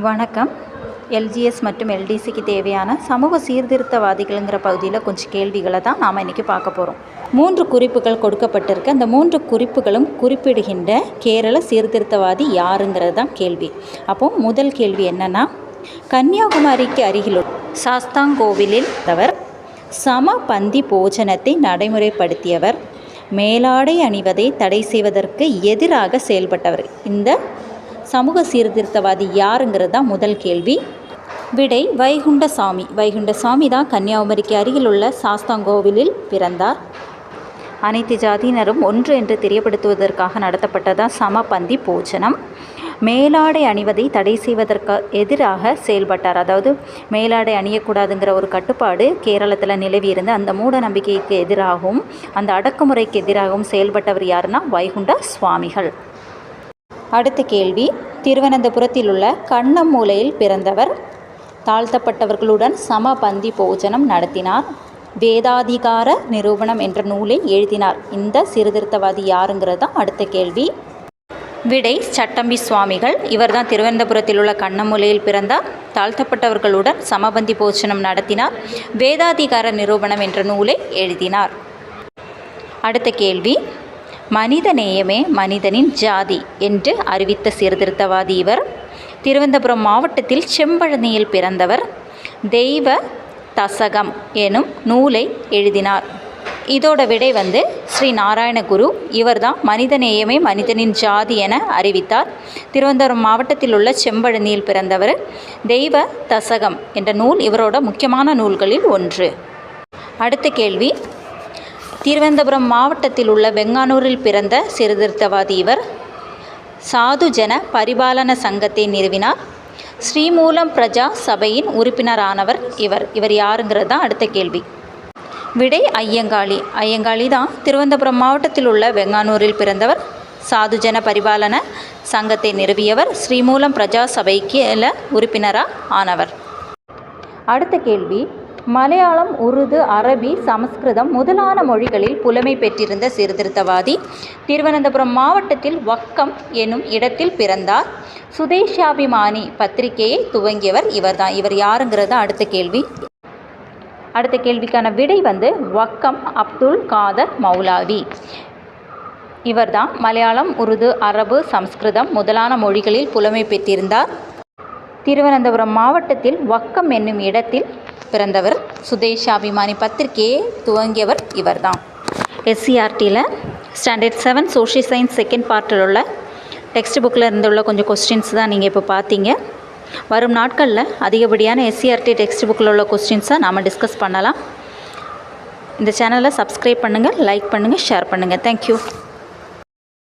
வணக்கம். எல்ஜிஎஸ் மற்றும் எல்டிசிக்கு தேவையான சமூக சீர்திருத்தவாதிகள்ங்கிற பகுதியில் கொஞ்சம் கேள்விகளை தான் நாம் இன்றைக்கி பார்க்க போகிறோம். 3 குறிப்புகள் கொடுக்கப்பட்டிருக்கு. அந்த 3 குறிப்புகளும் குறிப்பிடுகின்ற கேரள சீர்திருத்தவாதி யாருங்கிறது தான் கேள்வி. அப்போது முதல் கேள்வி என்னென்னா, கன்னியாகுமரிக்கு அருகிலுள்ள சாஸ்தாங்கோவிலில் அவர் சமபந்தி போஜனத்தை நடைமுறைப்படுத்தியவர், மேலாடை அணிவதை தடை செய்வதற்கு எதிராக செயல்பட்டவர். இந்த சமூக சீர்திருத்தவாதி யாருங்கிறது தான் முதல் கேள்வி. விடை வைகுண்டசாமி. வைகுண்டசாமி தான் கன்னியாகுமரிக்கு அருகில் உள்ள சாஸ்தாங்கோவிலில் பிறந்தார். அனைத்து ஜாதியினரும் ஒன்று என்று தெரியப்படுத்துவதற்காக நடத்தப்பட்டதான் சமபந்தி போஜனம். மேலாடை அணிவதை தடை செய்வதற்கு எதிராக செயல்பட்டார். அதாவது மேலாடை அணியக்கூடாதுங்கிற ஒரு கட்டுப்பாடு கேரளத்தில் நிலவி இருந்து அந்த மூட நம்பிக்கைக்கு எதிராகவும் அந்த அடக்குமுறைக்கு எதிராகவும் செயல்பட்டவர் யாருன்னா வைகுண்ட சுவாமிகள். அடுத்த கேள்வி, திருவனந்தபுரத்தில் உள்ள கண்ணமூலையில் பிறந்தவர். தாழ்த்தப்பட்டவர்களுடன் சமபந்தி போஜனம் நடத்தினார். வேதாதிகார நிரூபணம் என்ற நூலை எழுதினார். இந்த சீர்திருத்தவாதி யாருங்கிறது தான் அடுத்த கேள்வி. விடை சட்டம்பி சுவாமிகள். இவர் தான் திருவனந்தபுரத்தில் உள்ள கண்ணமூலையில் பிறந்தார். தாழ்த்தப்பட்டவர்களுடன் சமபந்தி போஜனம் நடத்தினார். வேதாதிகார நிரூபணம் என்ற நூலை எழுதினார். அடுத்த கேள்வி, மனித நேயமே மனிதனின் ஜாதி என்று அறிவித்த சீர்திருத்தவாதி இவர். திருவனந்தபுரம் மாவட்டத்தில் செம்பழனியில் பிறந்தவர். தெய்வ தசகம் எனும் நூலை எழுதினார். இதோட விடை ஸ்ரீ நாராயணகுரு. இவர் தான் மனித நேயமே மனிதனின் ஜாதி என அறிவித்தார். திருவனந்தபுரம் மாவட்டத்தில் உள்ள செம்பழனியில் பிறந்தவர். தெய்வ தசகம் என்ற நூல் இவரோட முக்கியமான நூல்களில் ஒன்று. அடுத்த கேள்வி, திருவனந்தபுரம் மாவட்டத்தில் உள்ள வெங்கானூரில் பிறந்த சீர்திருத்தவாதி இவர். சாதுஜன பரிபாலன சங்கத்தை நிறுவினார். ஸ்ரீமூலம் பிரஜா சபையின் உறுப்பினரானவர் இவர் யாருங்கிறது தான் அடுத்த கேள்வி. விடை ஐயங்காளி. ஐயங்காளி தான் திருவனந்தபுரம் மாவட்டத்தில் உள்ள வெங்கானூரில் பிறந்தவர். சாதுஜன பரிபாலன சங்கத்தை நிறுவியவர். ஸ்ரீமூலம் பிரஜா சபைக்கு உறுப்பினராக ஆனவர். அடுத்த கேள்வி, மலையாளம், உருது, அரபி, சமஸ்கிருதம் முதலான மொழிகளில் புலமை பெற்றிருந்த சீர்திருத்தவாதி. திருவனந்தபுரம் மாவட்டத்தில் வக்கம் எனும் இடத்தில் பிறந்தார். சுதேஷாபிமானி பத்திரிகையை துவங்கியவர் இவர்தான். இவர் யாருங்கிறது அடுத்த கேள்வி. அடுத்த கேள்விக்கான விடை வக்கம் அப்துல் காதர் மௌலாவி. இவர்தான் மலையாளம், உருது, அரபு, சமஸ்கிருதம் முதலான மொழிகளில் புலமை பெற்றிருந்தார். திருவனந்தபுரம் மாவட்டத்தில் வக்கம் என்னும் இடத்தில் பிறந்தவர். சுதேஷாபிமானி பத்திரிகையை துவங்கியவர் இவர்தான். எஸ்சிஆர்டியில் ஸ்டாண்டர்ட் 7 சோஷியல் சயின்ஸ் செகண்ட் பார்ட்டில் உள்ள டெக்ஸ்ட் புக்கில் இருந்துள்ள கொஞ்சம் கொஸ்டின்ஸ் தான் நீங்கள் இப்போ பார்த்தீங்க. வரும் நாட்களில் அதிகப்படியான எஸ்சிஆர்டி டெக்ஸ்ட் புக்கில் உள்ள கொஸ்டின்ஸை நாம் டிஸ்கஸ் பண்ணலாம். இந்த சேனலை சப்ஸ்கிரைப் பண்ணுங்கள், லைக் பண்ணுங்கள், ஷேர் பண்ணுங்கள். தேங்க்யூ.